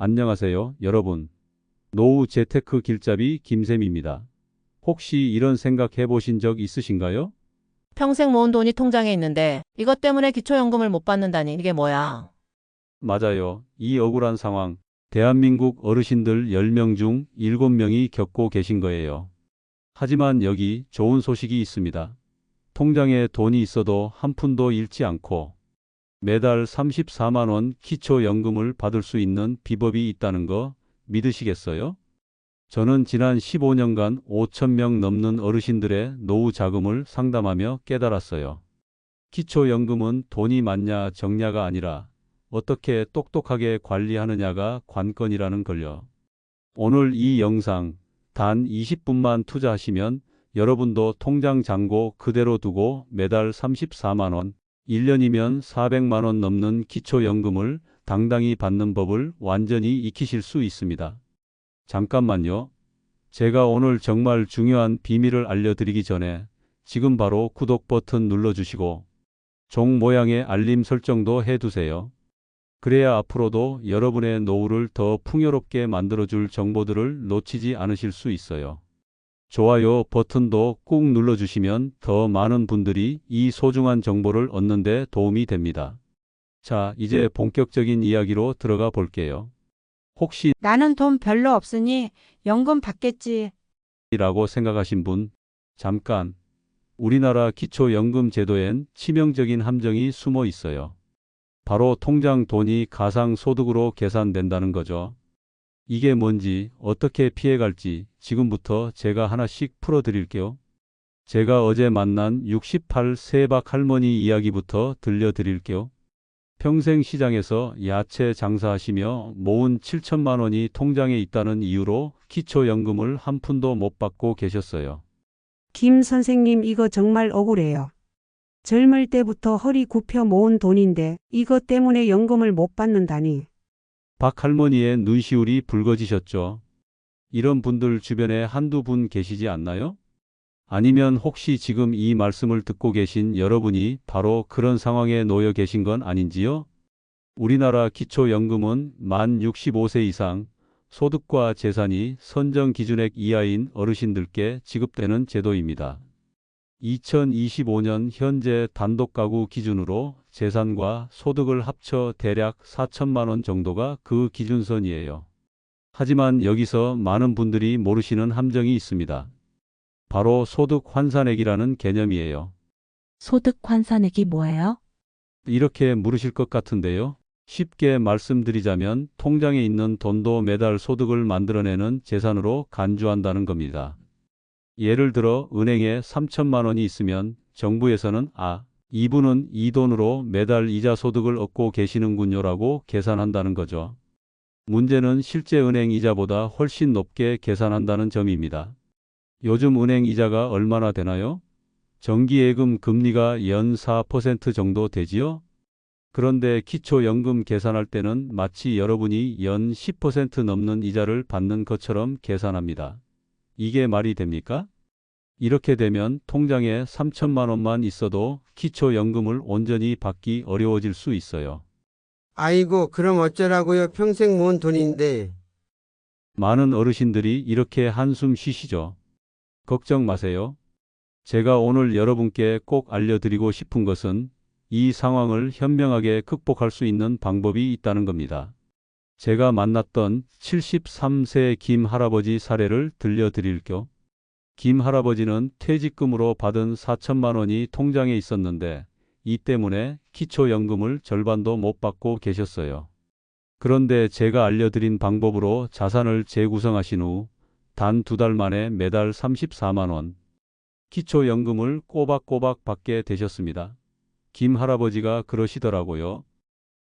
안녕하세요, 여러분. 노후 재테크 길잡이 김쌤입니다. 혹시 이런 생각 해보신 적 있으신가요? 평생 모은 돈이 통장에 있는데 이것 때문에 기초연금을 못 받는다니 이게 뭐야? 맞아요. 이 억울한 상황, 대한민국 어르신들 10명 중 7명이 겪고 계신 거예요. 하지만 여기 좋은 소식이 있습니다. 통장에 돈이 있어도 한 푼도 잃지 않고 매달 34만 원 기초연금을 받을 수 있는 비법이 있다는 거 믿으시겠어요? 저는 지난 15년간 5천 명 넘는 어르신들의 노후 자금을 상담하며 깨달았어요. 기초연금은 돈이 많냐 적냐가 아니라 어떻게 똑똑하게 관리하느냐가 관건이라는 걸요. 오늘 이 영상 단 20분만 투자하시면 여러분도 통장 잔고 그대로 두고 매달 34만 원, 1년이면 400만 원 넘는 기초연금을 당당히 받는 법을 완전히 익히실 수 있습니다. 잠깐만요. 제가 오늘 정말 중요한 비밀을 알려드리기 전에 지금 바로 구독 버튼 눌러주시고 종 모양의 알림 설정도 해두세요. 그래야 앞으로도 여러분의 노후를 더 풍요롭게 만들어줄 정보들을 놓치지 않으실 수 있어요. 좋아요 버튼도 꾹 눌러주시면 더 많은 분들이 이 소중한 정보를 얻는 데 도움이 됩니다. 자, 이제 본격적인 이야기로 들어가 볼게요. 혹시 나는 돈 별로 없으니 연금 받겠지. 라고 생각하신 분, 잠깐. 우리나라 기초연금 제도엔 치명적인 함정이 숨어 있어요. 바로 통장 돈이 가상소득으로 계산된다는 거죠. 이게 뭔지 어떻게 피해갈지 지금부터 제가 하나씩 풀어드릴게요. 제가 어제 만난 68세 박 할머니 이야기부터 들려드릴게요. 평생 시장에서 야채 장사하시며 모은 7천만 원이 통장에 있다는 이유로 기초연금을 한 푼도 못 받고 계셨어요. 김 선생님, 이거 정말 억울해요. 젊을 때부터 허리 굽혀 모은 돈인데 이것 때문에 연금을 못 받는다니. 박 할머니의 눈시울이 붉어지셨죠. 이런 분들 주변에 한두 분 계시지 않나요? 아니면 혹시 지금 이 말씀을 듣고 계신 여러분이 바로 그런 상황에 놓여 계신 건 아닌지요? 우리나라 기초연금은 만 65세 이상 소득과 재산이 선정 기준액 이하인 어르신들께 지급되는 제도입니다. 2025년 현재 단독가구 기준으로 재산과 소득을 합쳐 대략 4천만 원 정도가 그 기준선이에요. 하지만 여기서 많은 분들이 모르시는 함정이 있습니다. 바로 소득 환산액이라는 개념이에요. 소득 환산액이 뭐예요? 이렇게 물으실 것 같은데요. 쉽게 말씀드리자면 통장에 있는 돈도 매달 소득을 만들어내는 재산으로 간주한다는 겁니다. 예를 들어 은행에 3천만 원이 있으면 정부에서는 이분은 이 돈으로 매달 이자 소득을 얻고 계시는군요라고 계산한다는 거죠. 문제는 실제 은행 이자보다 훨씬 높게 계산한다는 점입니다. 요즘 은행 이자가 얼마나 되나요? 정기예금 금리가 연 4% 정도 되지요? 그런데 기초연금 계산할 때는 마치 여러분이 연 10% 넘는 이자를 받는 것처럼 계산합니다. 이게 말이 됩니까? 이렇게 되면 통장에 3천만 원만 있어도 기초연금을 온전히 받기 어려워질 수 있어요. 아이고, 그럼 어쩌라고요? 평생 모은 돈인데. 많은 어르신들이 이렇게 한숨 쉬시죠. 걱정 마세요. 제가 오늘 여러분께 꼭 알려드리고 싶은 것은 이 상황을 현명하게 극복할 수 있는 방법이 있다는 겁니다. 제가 만났던 73세 김 할아버지 사례를 들려드릴게요. 김 할아버지는 퇴직금으로 받은 4천만 원이 통장에 있었는데 이 때문에 기초연금을 절반도 못 받고 계셨어요. 그런데 제가 알려드린 방법으로 자산을 재구성하신 후 단 2달 만에 매달 34만 원 기초연금을 꼬박꼬박 받게 되셨습니다. 김 할아버지가 그러시더라고요.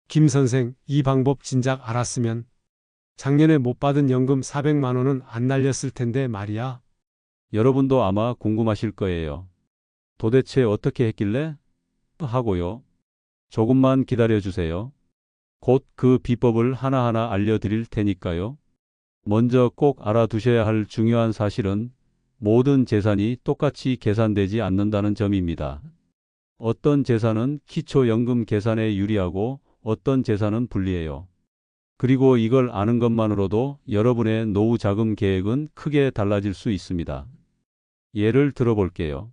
김 선생, 이 방법 진작 알았으면 작년에 못 받은 연금 400만 원은 안 날렸을 텐데 말이야. 여러분도 아마 궁금하실 거예요. 도대체 어떻게 했길래? 하고요. 조금만 기다려주세요. 곧 그 비법을 하나하나 알려드릴 테니까요. 먼저 꼭 알아두셔야 할 중요한 사실은 모든 재산이 똑같이 계산되지 않는다는 점입니다. 어떤 재산은 기초연금 계산에 유리하고 어떤 재산은 불리해요. 그리고 이걸 아는 것만으로도 여러분의 노후 자금 계획은 크게 달라질 수 있습니다. 예를 들어 볼게요.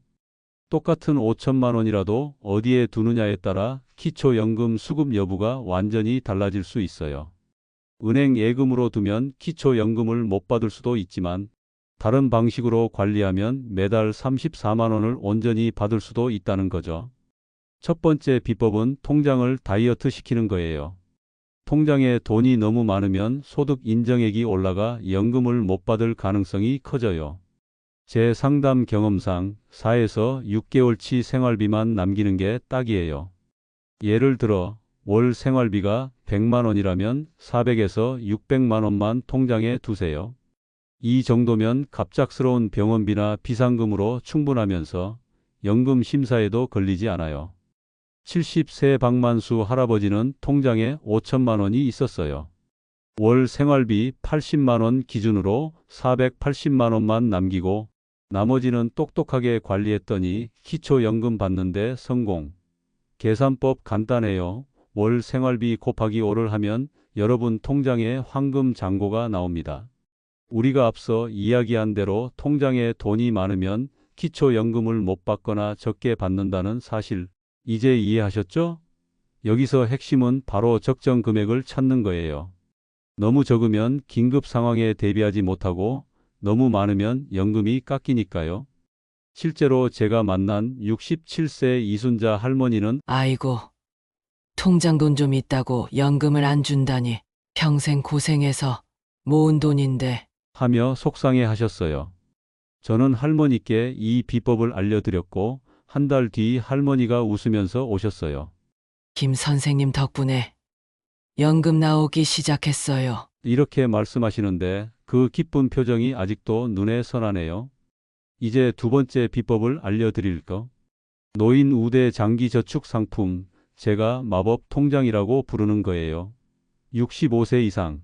똑같은 5천만 원이라도 어디에 두느냐에 따라 기초연금 수급 여부가 완전히 달라질 수 있어요. 은행 예금으로 두면 기초연금을 못 받을 수도 있지만 다른 방식으로 관리하면 매달 34만 원을 온전히 받을 수도 있다는 거죠. 첫 번째 비법은 통장을 다이어트 시키는 거예요. 통장에 돈이 너무 많으면 소득 인정액이 올라가 연금을 못 받을 가능성이 커져요. 제 상담 경험상 4에서 6개월치 생활비만 남기는 게 딱이에요. 예를 들어 월 생활비가 100만 원이라면 400에서 600만 원만 통장에 두세요. 이 정도면 갑작스러운 병원비나 비상금으로 충분하면서 연금 심사에도 걸리지 않아요. 70세 박만수 할아버지는 통장에 5천만 원이 있었어요. 월 생활비 80만 원 기준으로 480만 원만 남기고 나머지는 똑똑하게 관리했더니 기초연금 받는데 성공. 계산법 간단해요. 월 생활비 곱하기 5를 하면 여러분 통장에 황금 잔고가 나옵니다. 우리가 앞서 이야기한 대로 통장에 돈이 많으면 기초연금을 못 받거나 적게 받는다는 사실 이제 이해하셨죠? 여기서 핵심은 바로 적정 금액을 찾는 거예요. 너무 적으면 긴급 상황에 대비하지 못하고 너무 많으면 연금이 깎이니까요. 실제로 제가 만난 67세 이순자 할머니는 아이고, 통장 돈 좀 있다고 연금을 안 준다니. 평생 고생해서 모은 돈인데. 하며 속상해 하셨어요. 저는 할머니께 이 비법을 알려드렸고 한 달 뒤 할머니가 웃으면서 오셨어요. 김 선생님 덕분에 연금 나오기 시작했어요. 이렇게 말씀하시는데 그 기쁜 표정이 아직도 눈에 선하네요. 이제 두 번째 비법을 알려드릴까? 노인 우대 장기 저축 상품, 제가 마법 통장이라고 부르는 거예요. 65세 이상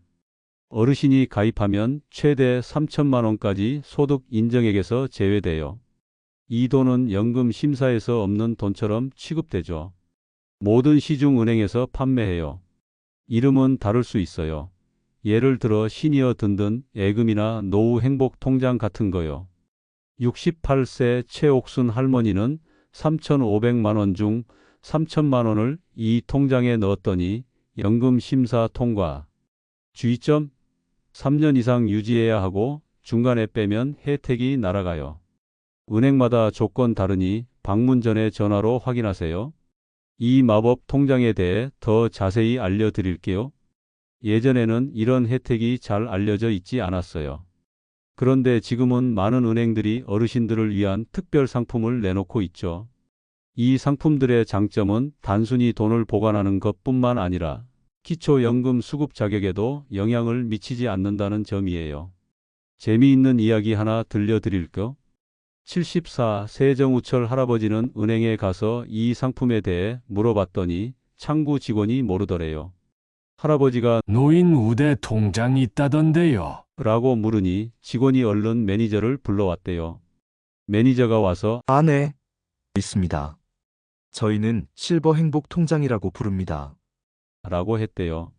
어르신이 가입하면 최대 3천만 원까지 소득 인정액에서 제외돼요. 이 돈은 연금 심사에서 없는 돈처럼 취급되죠. 모든 시중은행에서 판매해요. 이름은 다를 수 있어요. 예를 들어 시니어 든든 예금이나 노후 행복 통장 같은 거요. 68세 최옥순 할머니는 3,500만 원 중 3천만 원을 이 통장에 넣었더니 연금 심사 통과. 주의점: 3년 이상 유지해야 하고 중간에 빼면 혜택이 날아가요. 은행마다 조건 다르니 방문 전에 전화로 확인하세요. 이 마법 통장에 대해 더 자세히 알려드릴게요. 예전에는 이런 혜택이 잘 알려져 있지 않았어요. 그런데 지금은 많은 은행들이 어르신들을 위한 특별 상품을 내놓고 있죠. 이 상품들의 장점은 단순히 돈을 보관하는 것뿐만 아니라 기초연금 수급 자격에도 영향을 미치지 않는다는 점이에요. 재미있는 이야기 하나 들려드릴까? 74 세정우철 할아버지는 은행에 가서 이 상품에 대해 물어봤더니 창구 직원이 모르더래요. 할아버지가 노인 우대 통장이 있다던데요. 라고 물으니 직원이 얼른 매니저를 불러왔대요. 매니저가 와서 아, 네. 있습니다. 저희는 실버 행복 통장이라고 부릅니다. 라고 했대요.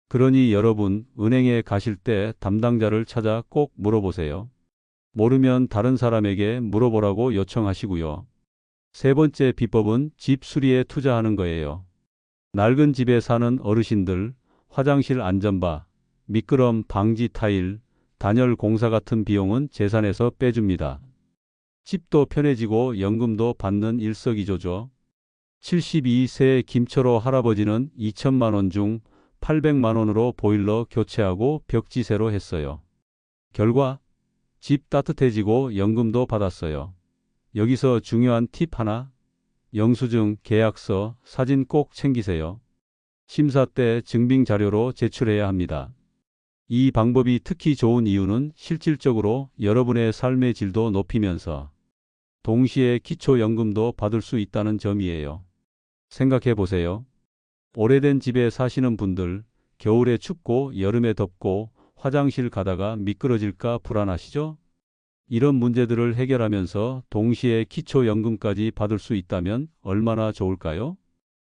그러니 여러분 은행에 가실 때 담당자를 찾아 꼭 물어보세요. 모르면 다른 사람에게 물어보라고 요청하시고요. 세 번째 비법은 집 수리에 투자하는 거예요. 낡은 집에 사는 어르신들, 화장실 안전바, 미끄럼 방지 타일, 단열 공사 같은 비용은 재산에서 빼줍니다. 집도 편해지고 연금도 받는 일석이조죠. 72세 김철호 할아버지는 2천만 원 중 800만 원으로 보일러 교체하고 벽지새로 했어요. 결과 집 따뜻해지고 연금도 받았어요. 여기서 중요한 팁 하나, 영수증, 계약서, 사진 꼭 챙기세요. 심사 때 증빙 자료로 제출해야 합니다. 이 방법이 특히 좋은 이유는 실질적으로 여러분의 삶의 질도 높이면서 동시에 기초연금도 받을 수 있다는 점이에요. 생각해 보세요. 오래된 집에 사시는 분들, 겨울에 춥고 여름에 덥고 화장실 가다가 미끄러질까 불안하시죠? 이런 문제들을 해결하면서 동시에 기초연금까지 받을 수 있다면 얼마나 좋을까요?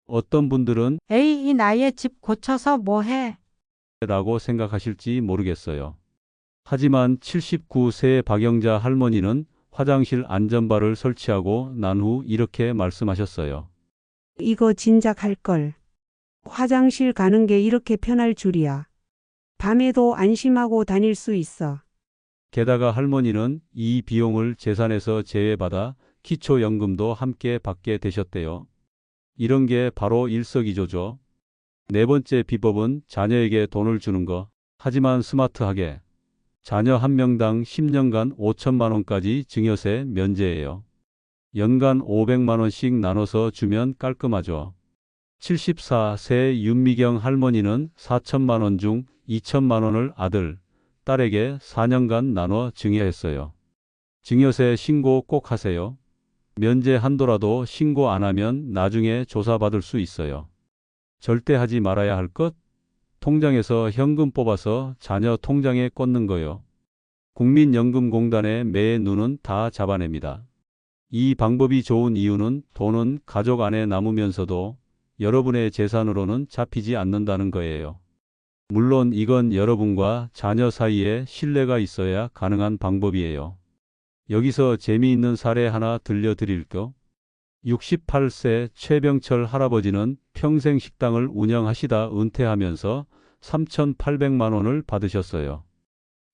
어떤 분들은 에이, 이 나이에 집 고쳐서 뭐 해? 라고 생각하실지 모르겠어요. 하지만 79세의 박영자 할머니는 화장실 안전바를 설치하고 난 후 이렇게 말씀하셨어요. 이거 진작 할 걸. 화장실 가는 게 이렇게 편할 줄이야. 밤에도 안심하고 다닐 수 있어. 게다가 할머니는 이 비용을 재산에서 제외받아 기초연금도 함께 받게 되셨대요. 이런 게 바로 일석이조죠. 네 번째 비법은 자녀에게 돈을 주는 거. 하지만 스마트하게. 자녀 한 명당 10년간 5천만 원까지 증여세 면제예요. 연간 500만 원씩 나눠서 주면 깔끔하죠. 74세 윤미경 할머니는 4천만 원 중 2천만 원을 아들, 딸에게 4년간 나눠 증여했어요. 증여세 신고 꼭 하세요. 면제 한도라도 신고 안 하면 나중에 조사받을 수 있어요. 절대 하지 말아야 할 것? 통장에서 현금 뽑아서 자녀 통장에 꽂는 거요. 국민연금공단의 매의 눈은 다 잡아냅니다. 이 방법이 좋은 이유는 돈은 가족 안에 남으면서도 여러분의 재산으로는 잡히지 않는다는 거예요. 물론 이건 여러분과 자녀 사이에 신뢰가 있어야 가능한 방법이에요. 여기서 재미있는 사례 하나 들려드릴게요. 68세 최병철 할아버지는 평생 식당을 운영하시다 은퇴하면서 3,800만 원을 받으셨어요.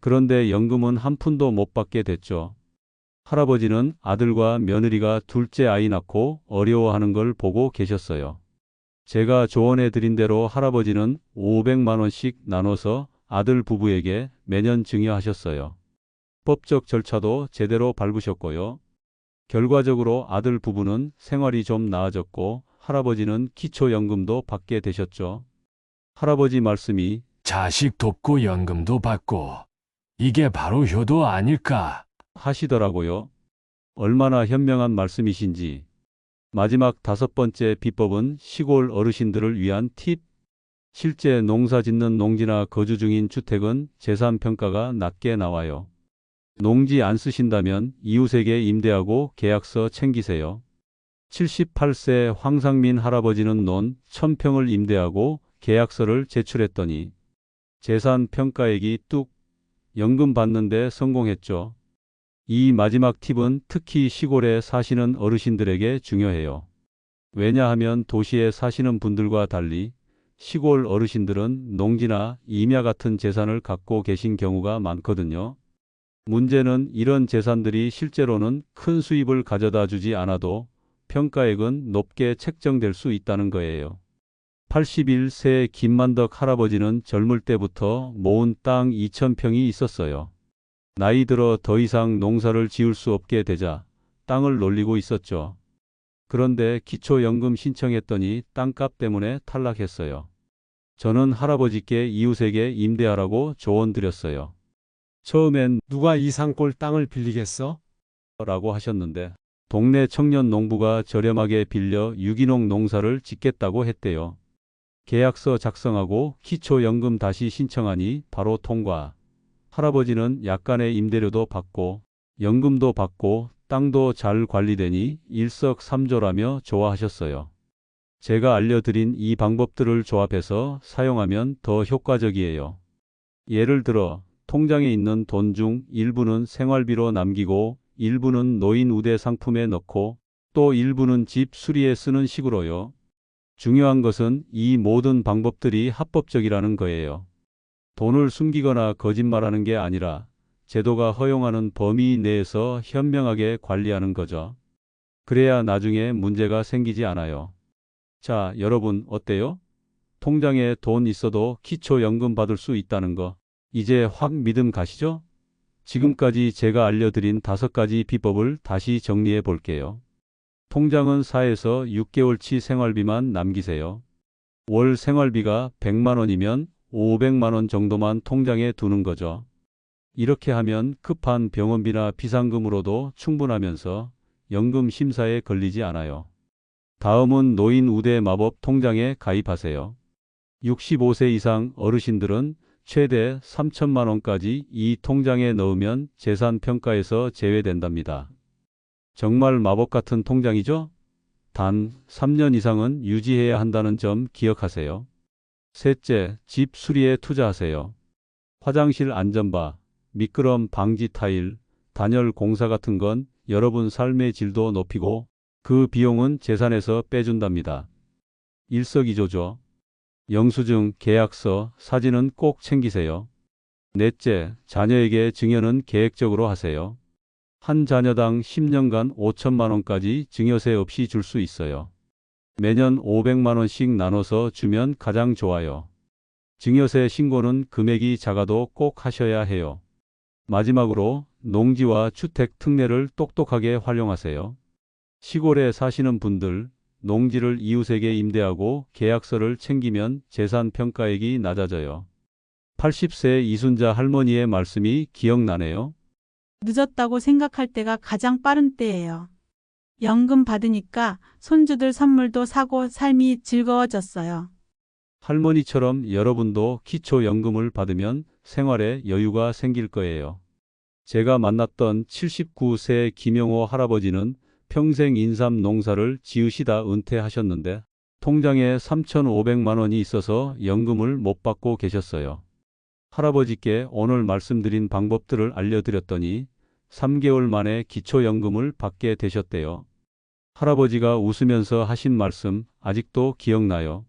그런데 연금은 한 푼도 못 받게 됐죠. 할아버지는 아들과 며느리가 둘째 아이 낳고 어려워하는 걸 보고 계셨어요. 제가 조언해 드린 대로 할아버지는 500만 원씩 나눠서 아들 부부에게 매년 증여하셨어요. 법적 절차도 제대로 밟으셨고요. 결과적으로 아들 부부는 생활이 좀 나아졌고 할아버지는 기초연금도 받게 되셨죠. 할아버지 말씀이 자식 돕고 연금도 받고 이게 바로 효도 아닐까? 하시더라고요. 얼마나 현명한 말씀이신지. 마지막 다섯 번째 비법은 시골 어르신들을 위한 팁. 실제 농사 짓는 농지나 거주 중인 주택은 재산 평가가 낮게 나와요. 농지 안 쓰신다면 이웃에게 임대하고 계약서 챙기세요. 78세 황상민 할아버지는 논 1000평을 임대하고 계약서를 제출했더니 재산 평가액이 뚝 연금 받는데 성공했죠. 이 마지막 팁은 특히 시골에 사시는 어르신들에게 중요해요. 왜냐하면 도시에 사시는 분들과 달리 시골 어르신들은 농지나 임야 같은 재산을 갖고 계신 경우가 많거든요. 문제는 이런 재산들이 실제로는 큰 수입을 가져다 주지 않아도 평가액은 높게 책정될 수 있다는 거예요. 81세 김만덕 할아버지는 젊을 때부터 모은 땅 2,000평이 있었어요. 나이 들어 더 이상 농사를 지을 수 없게 되자 땅을 놀리고 있었죠. 그런데 기초연금 신청했더니 땅값 때문에 탈락했어요. 저는 할아버지께 이웃에게 임대하라고 조언 드렸어요. 처음엔 누가 이 산골 땅을 빌리겠어? 라고 하셨는데 동네 청년 농부가 저렴하게 빌려 유기농 농사를 짓겠다고 했대요. 계약서 작성하고 기초연금 다시 신청하니 바로 통과. 할아버지는 약간의 임대료도 받고 연금도 받고 땅도 잘 관리되니 일석삼조라며 좋아하셨어요. 제가 알려드린 이 방법들을 조합해서 사용하면 더 효과적이에요. 예를 들어 통장에 있는 돈 중 일부는 생활비로 남기고 일부는 노인 우대 상품에 넣고 또 일부는 집 수리에 쓰는 식으로요. 중요한 것은 이 모든 방법들이 합법적이라는 거예요. 돈을 숨기거나 거짓말하는 게 아니라 제도가 허용하는 범위 내에서 현명하게 관리하는 거죠. 그래야 나중에 문제가 생기지 않아요. 자, 여러분 어때요? 통장에 돈 있어도 기초연금 받을 수 있다는 거 이제 확 믿음 가시죠? 지금까지 제가 알려드린 5가지 비법을 다시 정리해 볼게요. 통장은 4에서 6개월치 생활비만 남기세요. 월 생활비가 100만 원이면 500만 원 정도만 통장에 두는 거죠. 이렇게 하면 급한 병원비나 비상금으로도 충분하면서 연금 심사에 걸리지 않아요. 다음은 노인 우대 마법 통장에 가입하세요. 65세 이상 어르신들은 최대 3천만 원까지 이 통장에 넣으면 재산 평가에서 제외된답니다. 정말 마법 같은 통장이죠? 단 3년 이상은 유지해야 한다는 점 기억하세요. 셋째, 집 수리에 투자하세요. 화장실 안전바, 미끄럼 방지 타일, 단열 공사 같은 건 여러분 삶의 질도 높이고 그 비용은 재산에서 빼준답니다. 일석이조죠. 영수증, 계약서, 사진은 꼭 챙기세요. 넷째, 자녀에게 증여는 계획적으로 하세요. 한 자녀당 10년간 5천만 원까지 증여세 없이 줄 수 있어요. 매년 500만 원씩 나눠서 주면 가장 좋아요. 증여세 신고는 금액이 작아도 꼭 하셔야 해요. 마지막으로 농지와 주택 특례를 똑똑하게 활용하세요. 시골에 사시는 분들, 농지를 이웃에게 임대하고 계약서를 챙기면 재산 평가액이 낮아져요. 80세 이순자 할머니의 말씀이 기억나네요. 늦었다고 생각할 때가 가장 빠른 때예요. 연금 받으니까 손주들 선물도 사고 삶이 즐거워졌어요. 할머니처럼 여러분도 기초연금을 받으면 생활에 여유가 생길 거예요. 제가 만났던 79세 김영호 할아버지는 평생 인삼 농사를 지으시다 은퇴하셨는데 통장에 3,500만 원이 있어서 연금을 못 받고 계셨어요. 할아버지께 오늘 말씀드린 방법들을 알려드렸더니 3개월 만에 기초연금을 받게 되셨대요. 할아버지가 웃으면서 하신 말씀 아직도 기억나요.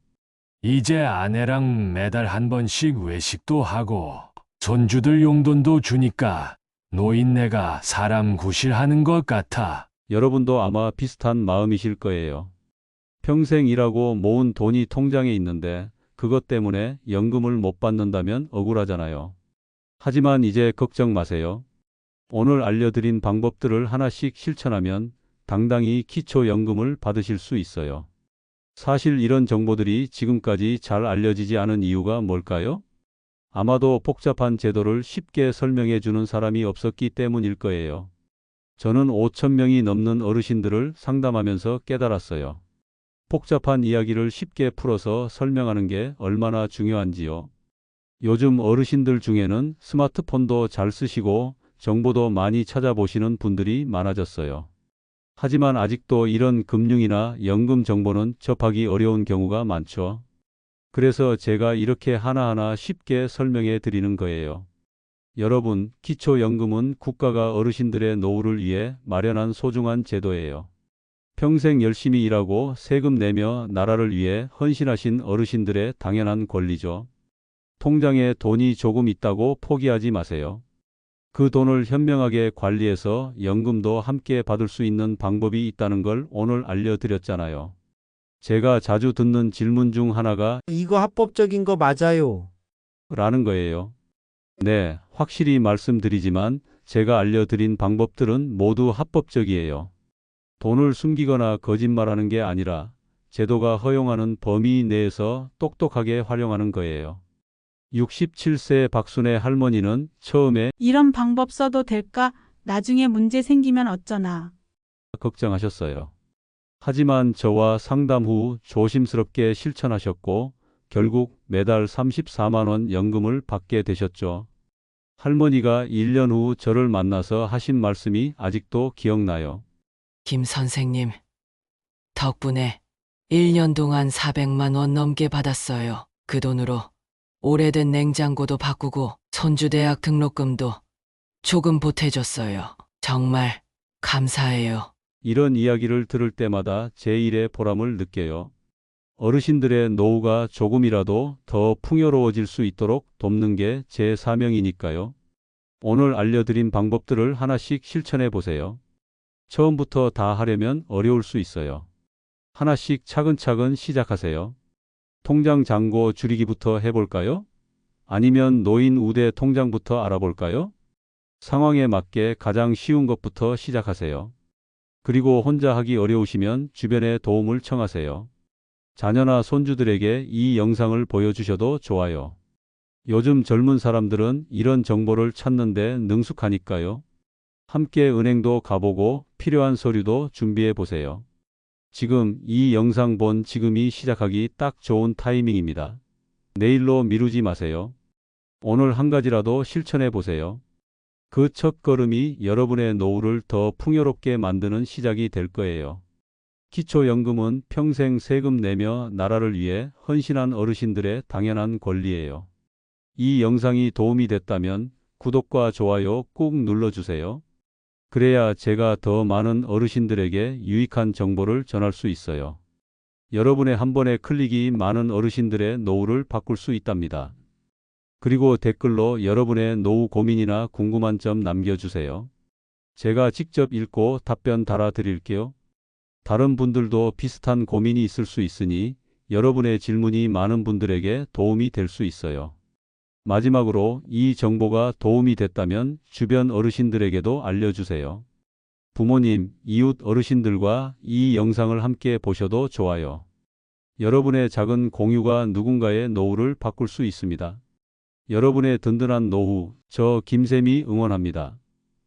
이제 아내랑 매달 한 번씩 외식도 하고 손주들 용돈도 주니까 노인네가 사람 구실하는 것 같아. 여러분도 아마 비슷한 마음이실 거예요. 평생 일하고 모은 돈이 통장에 있는데 그것 때문에 연금을 못 받는다면 억울하잖아요. 하지만 이제 걱정 마세요. 오늘 알려드린 방법들을 하나씩 실천하면 당당히 기초연금을 받으실 수 있어요. 사실 이런 정보들이 지금까지 잘 알려지지 않은 이유가 뭘까요? 아마도 복잡한 제도를 쉽게 설명해 주는 사람이 없었기 때문일 거예요. 저는 5,000명이 넘는 어르신들을 상담하면서 깨달았어요. 복잡한 이야기를 쉽게 풀어서 설명하는 게 얼마나 중요한지요. 요즘 어르신들 중에는 스마트폰도 잘 쓰시고 정보도 많이 찾아보시는 분들이 많아졌어요. 하지만 아직도 이런 금융이나 연금 정보는 접하기 어려운 경우가 많죠. 그래서 제가 이렇게 하나하나 쉽게 설명해 드리는 거예요. 여러분, 기초연금은 국가가 어르신들의 노후를 위해 마련한 소중한 제도예요. 평생 열심히 일하고 세금 내며 나라를 위해 헌신하신 어르신들의 당연한 권리죠. 통장에 돈이 조금 있다고 포기하지 마세요. 그 돈을 현명하게 관리해서 연금도 함께 받을 수 있는 방법이 있다는 걸 오늘 알려드렸잖아요. 제가 자주 듣는 질문 중 하나가 이거 합법적인 거 맞아요? 라는 거예요. 네, 확실히 말씀드리지만 제가 알려드린 방법들은 모두 합법적이에요. 돈을 숨기거나 거짓말하는 게 아니라 제도가 허용하는 범위 내에서 똑똑하게 활용하는 거예요. 67세 박순애 할머니는 처음에 이런 방법 써도 될까? 나중에 문제 생기면 어쩌나. 걱정하셨어요. 하지만 저와 상담 후 조심스럽게 실천하셨고 결국 매달 34만 원 연금을 받게 되셨죠. 할머니가 1년 후 저를 만나서 하신 말씀이 아직도 기억나요. 김 선생님, 덕분에 1년 동안 400만 원 넘게 받았어요. 그 돈으로 오래된 냉장고도 바꾸고 손주 대학 등록금도 조금 보태줬어요. 정말 감사해요. 이런 이야기를 들을 때마다 제 일의 보람을 느껴요. 어르신들의 노후가 조금이라도 더 풍요로워질 수 있도록 돕는 게 제 사명이니까요. 오늘 알려드린 방법들을 하나씩 실천해 보세요. 처음부터 다 하려면 어려울 수 있어요. 하나씩 차근차근 시작하세요. 통장 잔고 줄이기부터 해볼까요? 아니면 노인 우대 통장부터 알아볼까요? 상황에 맞게 가장 쉬운 것부터 시작하세요. 그리고 혼자 하기 어려우시면 주변에 도움을 청하세요. 자녀나 손주들에게 이 영상을 보여주셔도 좋아요. 요즘 젊은 사람들은 이런 정보를 찾는데 능숙하니까요. 함께 은행도 가보고 필요한 서류도 준비해 보세요. 지금 이 영상 본 지금이 시작하기 딱 좋은 타이밍입니다. 내일로 미루지 마세요. 오늘 한 가지라도 실천해 보세요. 그 첫 걸음이 여러분의 노후를 더 풍요롭게 만드는 시작이 될 거예요. 기초연금은 평생 세금 내며 나라를 위해 헌신한 어르신들의 당연한 권리예요. 이 영상이 도움이 됐다면 구독과 좋아요 꾹 눌러주세요. 그래야 제가 더 많은 어르신들에게 유익한 정보를 전할 수 있어요. 여러분의 한 번의 클릭이 많은 어르신들의 노후를 바꿀 수 있답니다. 그리고 댓글로 여러분의 노후 고민이나 궁금한 점 남겨주세요. 제가 직접 읽고 답변 달아드릴게요. 다른 분들도 비슷한 고민이 있을 수 있으니 여러분의 질문이 많은 분들에게 도움이 될 수 있어요. 마지막으로 이 정보가 도움이 됐다면 주변 어르신들에게도 알려주세요. 부모님, 이웃 어르신들과 이 영상을 함께 보셔도 좋아요. 여러분의 작은 공유가 누군가의 노후를 바꿀 수 있습니다. 여러분의 든든한 노후, 저 김쌤이 응원합니다.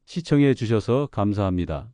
시청해 주셔서 감사합니다.